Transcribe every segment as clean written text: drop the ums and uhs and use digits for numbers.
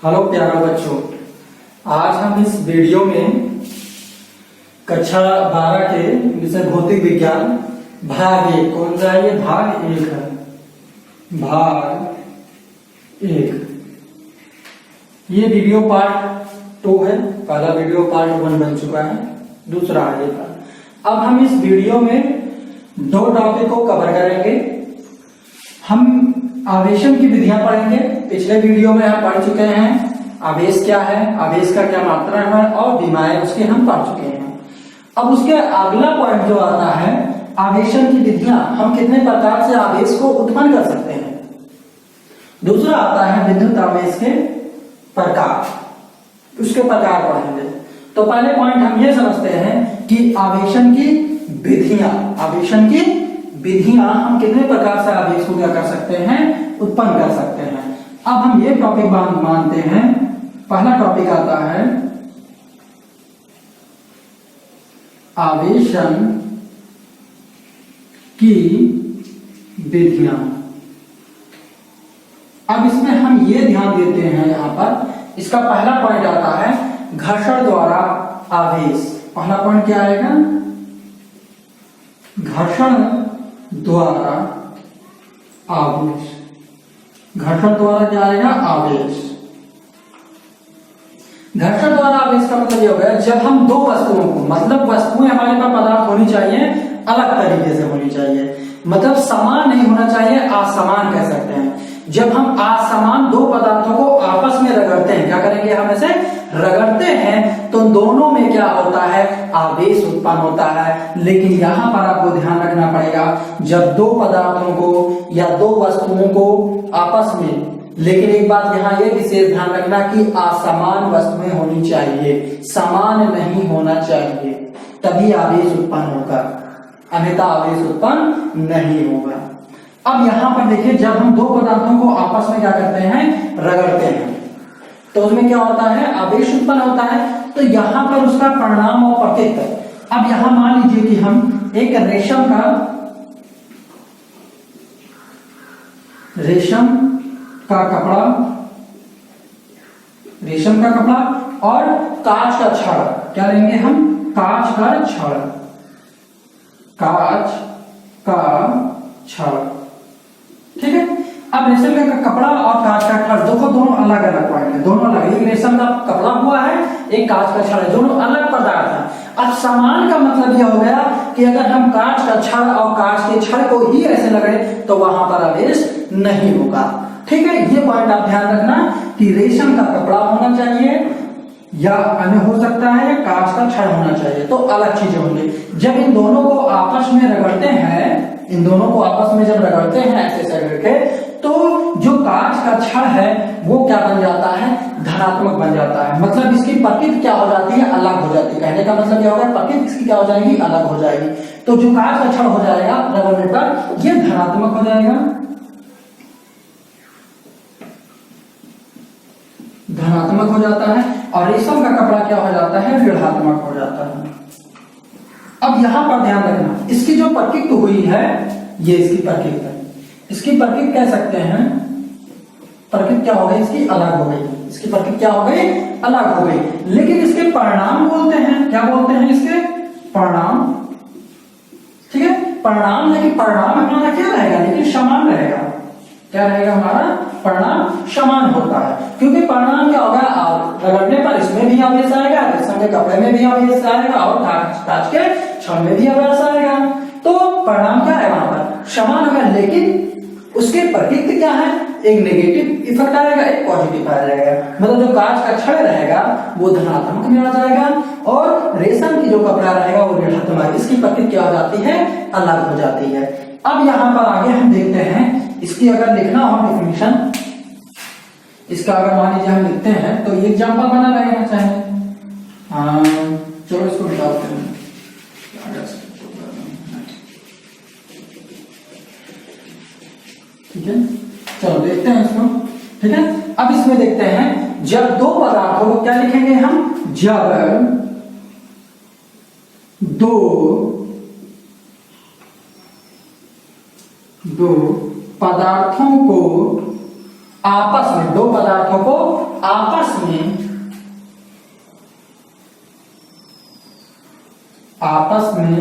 Hello प्यारे बच्चों, आज हम इस वीडियो में कक्षा 12 के विषय भौतिक विज्ञान भाग 1 कौन सा है? ये भाग 1 है। भाग 1 ये वीडियो पार्ट 2 है। पहला वीडियो पार्ट 1 बन चुका है, दूसरा है ये पार्ट। अब हम इस वीडियो में 2 टॉपिक को कवर करेंगे। हम आवेशन की विधियां पढ़ेंगे। पिछले वीडियो में हम पढ़ चुके हैं आवेश क्या है, आवेश का क्या मात्रा है और विमाएं उसके हम पढ़ चुके हैं। अब उसके अगला पॉइंट जो आता है आवेशन की विधियां, हम कितने प्रकार से आवेश को उत्पन्न कर सकते हैं। दूसरा आता है विद्युत आवेश के प्रकार, उसके प्रकार पढ़ेंगे। तो पहले पॉइंट हम ये समझते हैं कि आवेशन की विधियां, आवेशन की विधियां हम कितने प्रकार से आवेश को क्या कर सकते हैं, उत्पन्न कर सकते हैं। अब हम ये टॉपिक मानते हैं। पहला टॉपिक आता है आवेशन की विधियां। अब इसमें हम ये ध्यान देते हैं, यहां पर इसका पहला पॉइंट आता है घर्षण द्वारा आवेश। पहला पॉइंट क्या आएगा? घर्षण द्वारा आवेश। घर्षण द्वारा क्या आएगा? आवेश। घर्षण द्वारा आवेश का मतलब ये हो गया जब हम दो वस्तुओं को, मतलब वस्तुएं हमारे पास पदार्थ होनी चाहिए, अलग तरीके से होनी चाहिए, मतलब समान नहीं होना चाहिए, असमान कह सकते हैं। जब हम असमान दो पदार्थों को आपस में रगड़ते हैं, क्या करेंगे, हम ऐसे रगड़ते हैं तो दोनों में क्या होता है, आवेश उत्पन्न होता है। लेकिन यहां पर आपको ध्यान रखना पड़ेगा, जब दो पदार्थों को या दो वस्तुओं को आपस में, लेकिन एक बात यहां यह विशेष ध्यान रखना कि असमान वस्तुएं होनी चाहिए, समान नहीं होना चाहिए, तभी आवेश उत्पन्न होगा, अन्यथा आवेश उत्पन्न नहीं होगा। अब यहां पर देखिए, जब हम दो पदार्थों को आपस में क्या करते हैं, रगड़ते हैं, तो उसमें क्या होता है, आवेश उत्पन्न होता है। तो यहां पर उसका परिणाम और प्रतीक। अब यहां मान लीजिए कि हम एक रेशम का कपड़ा और कांच का छड़, क्या लेंगे हम, कांच का छड़, कांच का छड़, ठीक है। अब रेशम का कपड़ा और कांच का छड़, देखो दोनों अलग अलग पॉइंट है, दोनों अलग, एक रेशम का कपड़ा हुआ है, एक कांच का छड़ है, दोनों अलग पदार्थ है। अब समान का मतलब यह हो गया कि अगर हम कांच का छड़ और कांच के छड़ को ही ऐसे लगड़े तो वहां पर आवेश नहीं होगा, ठीक है। ये पॉइंट आप ध्यान रखना कि रेशम का कपड़ा होना चाहिए या अन्य हो सकता है, या कांच का छड़ होना चाहिए, तो अलग चीजें होंगी। जब इन दोनों को आपस में रगड़ते हैं, इन दोनों को आपस में जब रगड़ते हैं ऐसे करके, तो जो कांच का छड़ है वो क्या बन जाता है, धनात्मक बन जाता है। मतलब इसकी प्रकृति क्या हो जाती है, अलग हो जाती है। कहने का मतलब क्या होगा, प्रकृति इसकी क्या हो जाएगी, अलग हो जाएगी। तो जो कांच का छड़ हो जाएगा रगड़ने पर ये धनात्मक हो जाएगा, धनात्मक हो जाता है, और रेशम का कपड़ा क्या हो जाता है, ऋणात्मक हो जाता है। अब यहां पर ध्यान रखना, इसकी जो प्रकृति हुई है, ये इसकी प्रकृति है, इसकी प्रकृति कह सकते हैं, प्रकृति क्या हो गई, इसकी अलग हो गई, इसकी प्रकृति क्या हो गई, अलग हो गई। लेकिन इसके परिणाम बोलते हैं, क्या बोलते हैं, इसके परिणाम, ठीक है, परिणाम। लेकिन परिणाम हमारा क्या रहेगा, लेकिन समान रहेगा, क्या रहेगा, हमारा परिणाम समान होता है। क्योंकि परिणाम क्या होगा, रगड़ने पर इसमें भी आवेश आएगा, रेशम के कपड़े में भी आवेश आएगा, और कांच के छड़ में भी आवेश आएगा, तो परिणाम क्या है, वहां पर समान होगा। लेकिन उसके प्रकृति क्या है, एक नेगेटिव इफेक्ट आएगा, एक पॉजिटिव आ जाएगा। मतलब जो कांच का छड़ रहेगा वो धनात्मक में आ जाएगा, और रेशम की जो कपड़ा रहेगा वो ऋणात्मक, इसकी प्रकृति क्या हो जाती है, अलग हो जाती है। अब यहाँ पर आगे हम देखते हैं, इसकी अगर लिखना हो डेफिनेशन, इसका अगर मान लीजिए हम लिखते हैं तो ये एग्जाम्पल बना रहेगा चाहे, चलो इसको निकालते हैं, ठीक है। चलो देखते हैं इसको, ठीक है। अब इसमें देखते हैं, जब दो पदार्थों को, क्या लिखेंगे हम, जब दो पदार्थों को आपस में, दो पदार्थों को आपस आपस में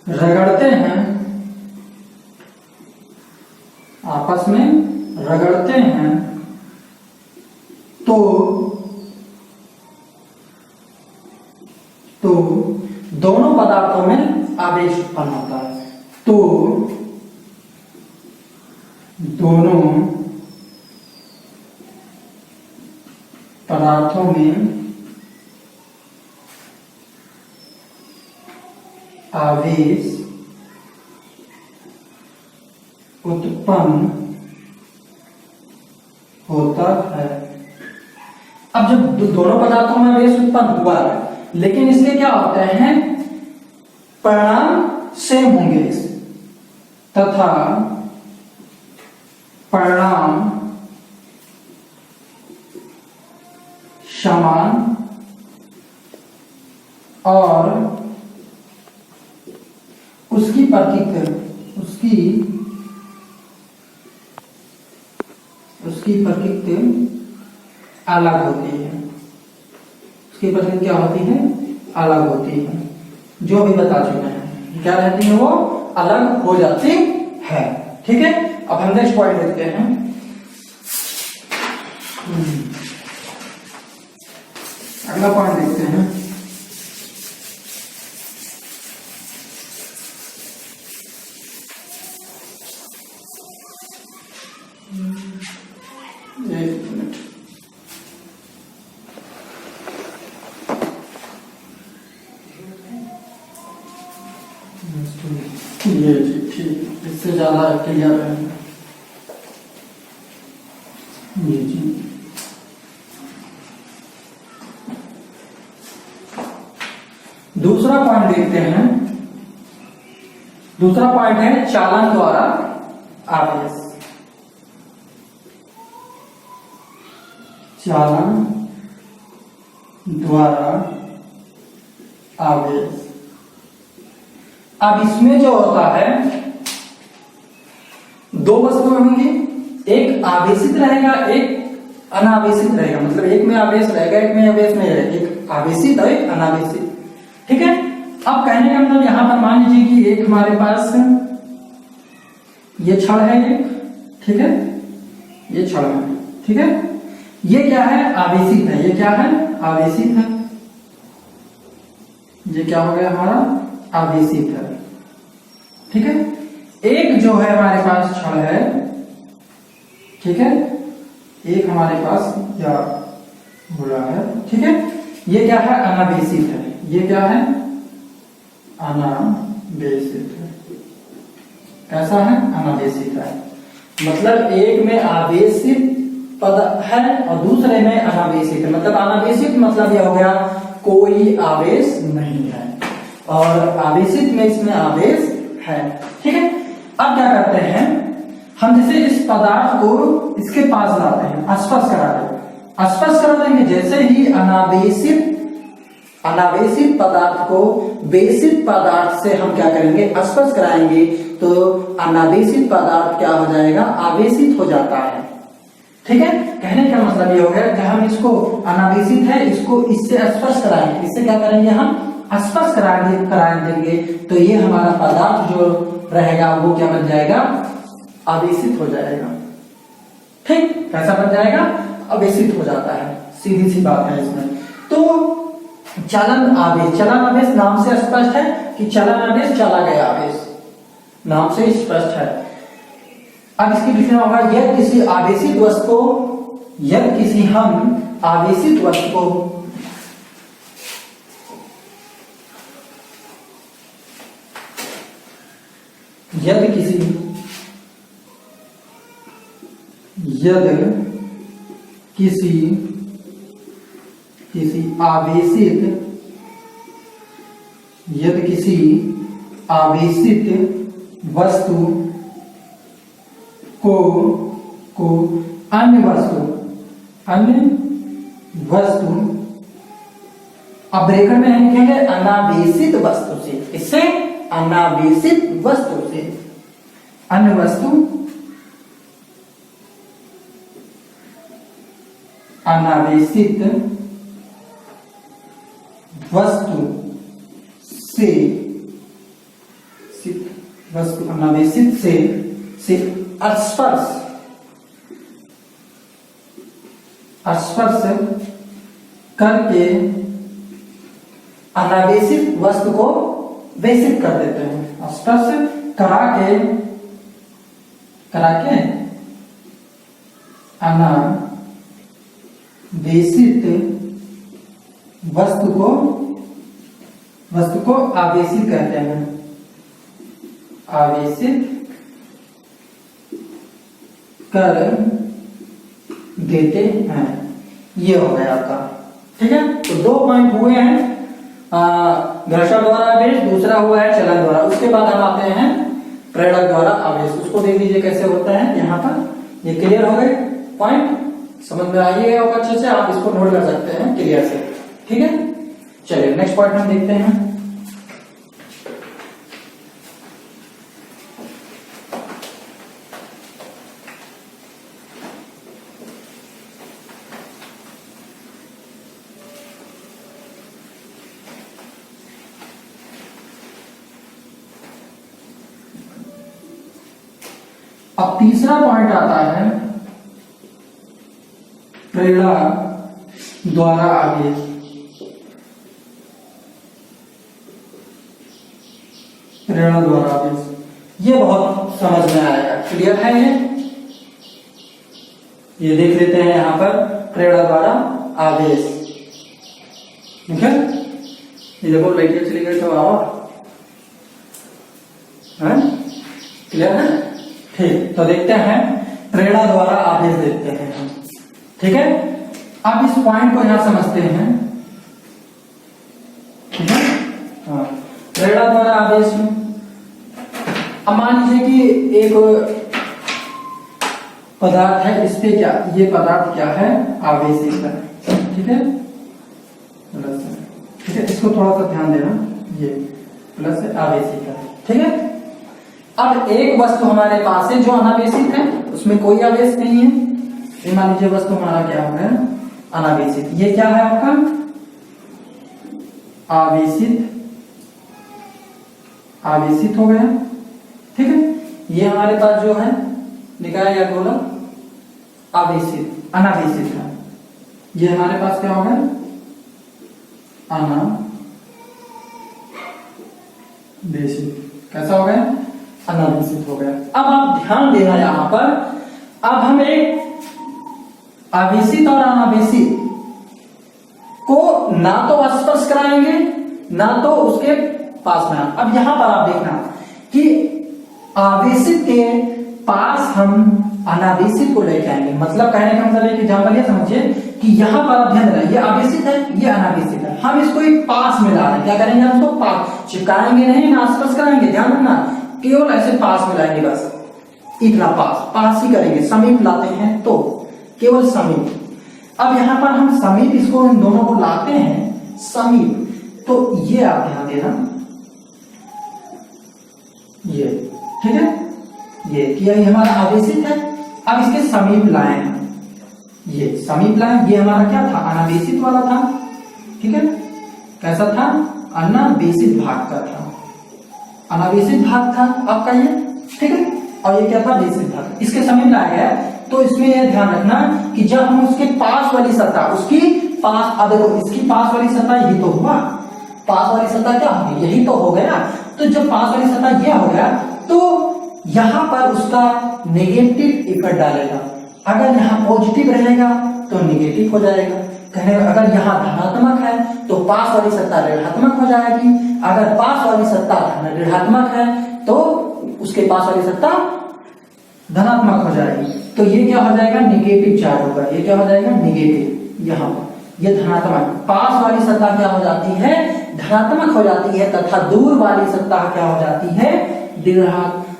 रगड़ते हैं, आपस में रगड़ते हैं तो दोनों पदार्थों में आवेश उत्पन्न होता है। तो दोनों पदार्थों में आवेश उत्पन्न होता है। अब जब दोनों पदार्थों में आवेश उत्पन्न हुआ है, लेकिन इसके क्या होते हैं, परिणाम सेम होंगे तथा परिणाम समान और उसकी प्रतिक्रिया अलग होती है। उसकी प्रतिक्रिया क्या होती है, अलग होती है। जो भी बता चुके हैं, क्या रहती है, वो अलग हो जाती है। ठीक है, अब हम नेक्स्ट पॉइंट देखते हैं। अगला पॉइंट देखते हैं। एक मिनट, ये जी ठीक, इससे ज्यादा क्लियर है ये जी। दूसरा पॉइंट देखते हैं। दूसरा पॉइंट है चालन द्वारा आवेश। चालन द्वारा आवेश। अब इसमें जो होता है, दो वस्तुएं होंगी, एक आवेशित रहेगा, एक अनावेशित रहेगा। मतलब एक में आवेश रहेगा, एक में आवेश नहीं रहेगा, एक आवेशित और एक अनावेशित। ठीक है, अब कहने का मतलब यहां पर मान लीजिए कि एक हमारे पास ये छड़ है एक, ठीक है, ये छड़ है, ठीक है, ये क्या है, आवेशित है। ये क्या है, आवेशित है। ये क्या हो गया हमारा, आवेशित है। ठीक है, एक जो है हमारे पास छड़ है, ठीक है, एक हमारे पास क्या बोला है, ठीक है, ये क्या है, अनावेशित है। ये क्या है, अनावेशित है। कैसा है, अनावेशित है। मतलब एक में आवेशित पद है और दूसरे में अनावेशित है। मतलब अनावेशित मतलब यह हो गया कोई आवेश नहीं है, और आवेशित में इसमें आवेश है। ठीक है, अब क्या करते हैं हम, जैसे इस पदार्थ को इसके पास लाते हैं, स्पर्श कराते हैं। स्पर्श करा देंगे, जैसे ही अनावेशित पदार्थ को वेशित पदार्थ से हम क्या करेंगे, स्पर्श कराएंगे, तो अनावेशित पदार्थ क्या हो जाएगा, आवेशित हो जाता है। ठीक है, कहने का मतलब ये हो गया कि हम इसको अनावेशित है, इसको इससे स्पर्श कराएंगे, इससे क्या करेंगे, हम स्पर्श करा देंगे, तो ये हमारा पदार्थ जो रहेगा वो क्या बन जाएगा, आवेशित हो जाएगा। ठीक, कैसा बन जाएगा, आवेशित हो जाता है। सीधी सी बात है इसमें। तो चलन आवेश, चलन आवेश नाम से स्पष्ट है कि चलन आवेश, चला गया आवेश, नाम से स्पष्ट है। अब इसकी डिफिनेशन होगा, यदि किसी आवेशित वस्तु को, यदि किसी हम आवेशित वस्तु को यदि किसी आवेशित वस्तु को अन्य वस्तु अब ब्रैकेट में नहीं लिखेंगे, अनावेशित वस्तु से, इससे अनावेशित वस्तु से, अन्य वस्तु अनावेशित वस्तु से वस्तु अनावेशित से स्पर्श करके अनावेशित वस्तु को वेशित कर देते हैं। स्पर्श करा के अनावेशित वस्तु को आवेशित कहते हैं। आवेशित कर देते हैं। ये हो गया आपका, ठीक है। तो 2 पॉइंट हुए हैं, घर्षण द्वारा आवेश, दूसरा हुआ है चलन द्वारा। उसके बाद हम आते हैं प्रेरक द्वारा आवेश। उसको देख लीजिए कैसे होता है। यहाँ पर ये क्लियर हो गए पॉइंट, समझ में आइए और अच्छे से आप इसको नोट कर सकते हैं क्लियर से, ठीक है। चलिए नेक्स्ट पॉइंट हम देखते हैं। अब तीसरा पॉइंट आता है प्रेरणा द्वारा आवेश। प्रेरणा द्वारा आवेश ये बहुत समझ में आएगा, क्लियर है ये देख लेते हैं यहां पर प्रेरणा द्वारा आवेश, ठीक है। ये देखो लाइट चली गई तो आओ, क्लियर है, ठीक। तो देखते हैं प्रेरणा द्वारा आवेश देखते हैं हम, ठीक है। अब इस पॉइंट को यहां समझते हैं, ठीक है। हाँ, प्रेरणा द्वारा आवेश में अब मान लीजिए कि एक पदार्थ है, इस पे क्या, ये पदार्थ क्या है, आवेशित है, ठीक है। प्लस है, ठीक है। इसको थोड़ा सा ध्यान देना, ये प्लस है, आवेशित है, ठीक है। अब एक वस्तु हमारे पास है जो अनावेशित है, उसमें कोई आवेश नहीं है। मान लीजिए वस्तु हमारा क्या हो गया, अनावेशित। ये क्या है आपका, आवेशित हो गया, ठीक है। ये हमारे पास जो है लिखा है या गोला आवेशित, अनावेशित है। ये हमारे पास क्या हो गया, अनावेशित। कैसा हो गया, अनावेशित हो गया। अब आप ध्यान देना यहां पर, अब हम एक आवेशित और अनावेशित को ना तो स्पर्श कराएंगे ना तो उसके पास में। अब यहां पर आप देखना कि आवेशित के पास हम अनावेशित को लेके आएंगे। मतलब कहने का मतलब एक एग्जांपल ये समझिए कि यहां पर आप ध्यान देना, ये आवेशित है, ये अनावेशित है। हम इसको एक पास में ला रहे हैं, क्या करेंगे, हम इसको पास चिपकाएंगे नहीं, ना स्पर्श कराएंगे, ध्यान रखना, केवल ऐसे पास में लाएंगे, बस इतना पास ही करेंगे। समीप लाते हैं तो केवल समीप। अब यहां पर हम समीप, इसको इन दोनों को लाते हैं समीप, तो ये आप ध्यान देना, ये ठीक है, ये किया, ये हमारा आवेशित है। अब इसके समीप लाए हैं, ये समीप लाए, ये हमारा क्या था, अनावेशित वाला था, ठीक है। कैसा था, अनावेशित भाग का था, अनावेशित भाग था आपका ये, ठीक है। और ये क्या था, वेशित भाग। इसके समीप लाया गया, तो इसमें यह ध्यान रखना कि जब हम उसके पास वाली सतह, उसकी पास, अब देखो इसकी पास वाली सतह यही तो हुआ, पास वाली सतह क्या होगी, यही तो हो गया। तो जब पास वाली सतह यह हो गया, तो यहां पर उसका नेगेटिव इफेक्ट डालेगा। अगर यहाँ पॉजिटिव रहेगा तो नेगेटिव हो जाएगा। अगर यहाँ धनात्मक है तो पास वाली सत्ता ऋणात्मक हो जाएगी, अगर पास वाली सत्ता ऋणात्मक है तो उसके पास वाली सत्ता धनात्मक हो जाएगी। तो ये क्या हो जाएगा, निगेटिव चार्ज होगा, ये क्या हो जाएगा, निगेटिव। यहाँ पर ये धनात्मक, पास वाली सत्ता क्या हो जाती है, धनात्मक हो जाती है, तथा दूर वाली सत्ता क्या हो जाती है,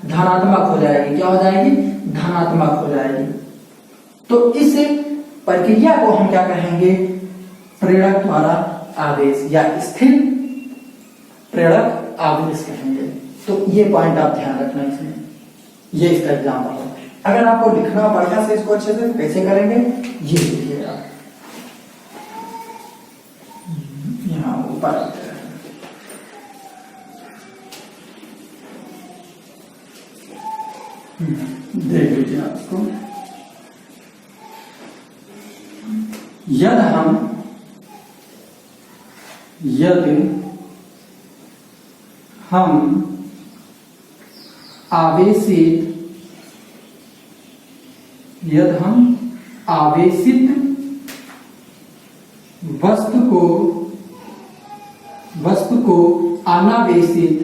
धनात्मक हो जाएगी। क्या हो जाएगी, धनात्मक हो जाएगी। तो इस प्रक्रिया को हम क्या कहेंगे, प्रेरक द्वारा आवेश या स्थिर प्रेरक आवेश कहेंगे। तो ये पॉइंट आप ध्यान रखना इसमें, ये इसका एग्जाम्पल है। अगर आपको लिखना बढ़िया से इसको अच्छे से कैसे करेंगे, ये लिखिए आप यहाँ ऊपर, यदि हम आवेशित वस्तु को अनावेशित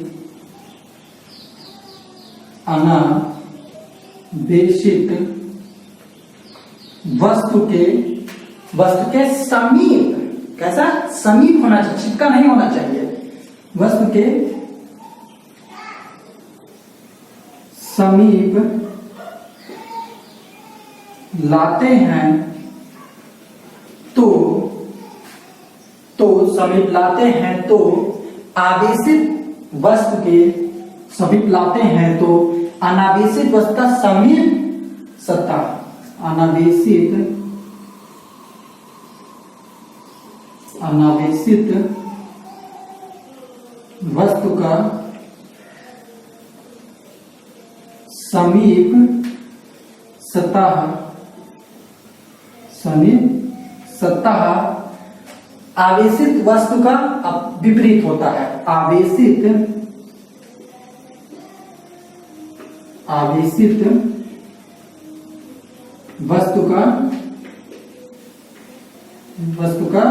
वस्तु के समीप, कैसा समीप होना चाहिए, चिपका नहीं होना चाहिए, वस्तु के समीप लाते हैं तो आवेशित वस्तु के समीप लाते हैं तो अनावेशित वस्तु का समीप सतह, अनावेशित वस्तु का समीप सतह आवेशित वस्तु का विपरीत होता है, आवेशित वस्तु का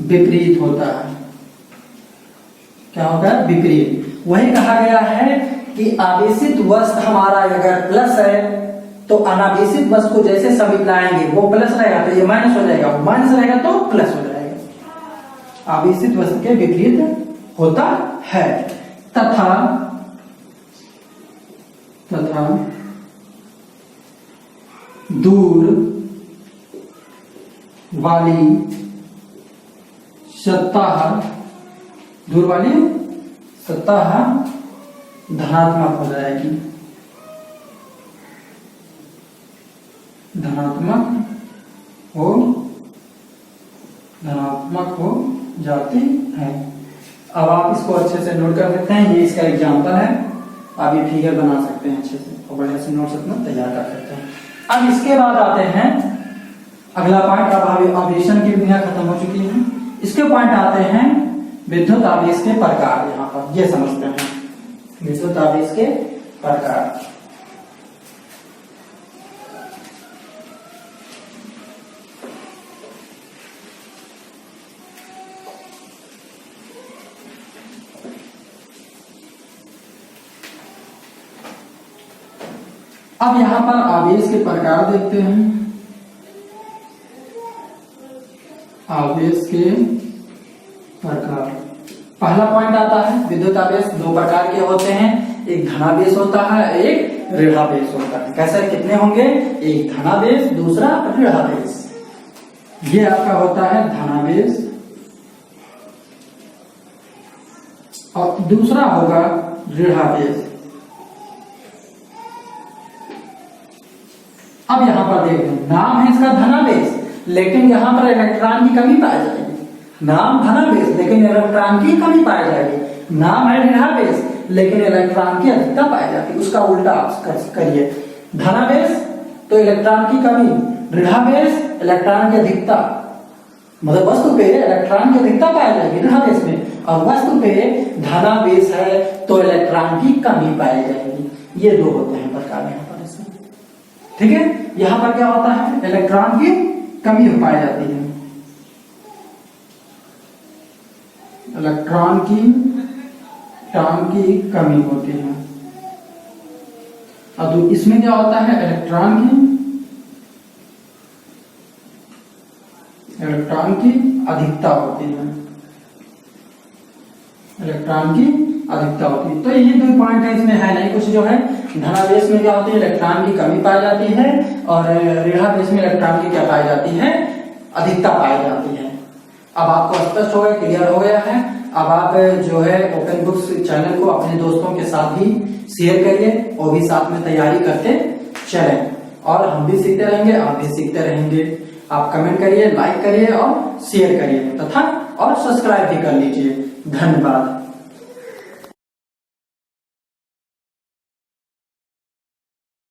विपरीत होता है। क्या होगा? विपरीत। वही कहा गया है कि आवेशित वस्तु हमारा अगर प्लस है तो अनावेशित वस्तु को जैसे समीप लाएंगे वो प्लस रहेगा तो ये माइनस हो जाएगा, वो माइनस रहेगा तो प्लस हो जाएगा। आवेशित वस्तु के विपरीत होता है। तथा दूर वाली सतह धनात्मक हो जाएगी, धनात्मक हो जाती है। अब आप इसको अच्छे से नोट कर सकते हैं, ये इसका एग्जाम्पल है। आप ये फिगर बना सकते हैं अच्छे से और बढ़िया से नोट्स अपना तैयार कर सकते हैं। अब इसके बाद आते हैं अगला पॉइंट। अब आवेशन की विधियां खत्म हो चुकी हैं। इसके पॉइंट आते हैं विद्युत आवेश के प्रकार। यहाँ पर ये समझते हैं विद्युत आवेश के प्रकार। अब यहां पर आवेश के प्रकार देखते हैं। आवेश के प्रकार, पहला पॉइंट आता है विद्युत आवेश दो प्रकार के होते हैं, एक धनावेश होता है, एक ऋणावेश होता है। कैसे कितने होंगे? एक धनावेश, दूसरा ऋणावेश। ये आपका होता है धनावेश और दूसरा होगा ऋणावेश। अब यहां पर देखते हैं, नाम है इसका धनावेश, लेकिन यहां पर इलेक्ट्रॉन की कमी पाई जाएगी। नाम धनावेश लेकिन इलेक्ट्रॉन की कमी पाई जाएगी। नाम है ऋणावेश लेकिन इलेक्ट्रॉन की अधिकता पाई जाती है। उसका उल्टा आप करिए, धनावेश तो इलेक्ट्रॉन की कमी, ऋणावेश इलेक्ट्रॉन की अधिकता। मतलब वस्तु पे इलेक्ट्रॉन की अधिकता पाई जाएगी ऋणावेश में, और वस्तु पे धनावेश है तो इलेक्ट्रॉन की कमी पाई जाएगी। ये दो होते हैं प्रकार यहाँ पर इसमें। ठीक है, यहां पर क्या होता है? इलेक्ट्रॉन की कमी पाई जाती है, इलेक्ट्रॉन की कमी होती है। अब इसमें क्या होता है? इलेक्ट्रॉन की अधिकता होती है, इलेक्ट्रॉन की अधिकता होती है। तो ये दो पॉइंट है, इसमें है नहीं कुछ जो है। धनावेश में क्या होती है? इलेक्ट्रॉन की कमी पाई जाती है, और ऋणावेश में इलेक्ट्रॉन की क्या पाई जाती है? अधिकता पाई जाती है। अब आपको स्पष्ट हो गया, क्लियर हो गया है। अब आप जो है ओपन बुक्स चैनल को अपने दोस्तों के साथ भी शेयर करिए, वो भी साथ में तैयारी करते चलें, और हम भी सीखते रहेंगे, आप भी सीखते रहेंगे। आप कमेंट करिए, लाइक करिए और शेयर करिए तथा और सब्सक्राइब भी कर लीजिए। धन्यवाद।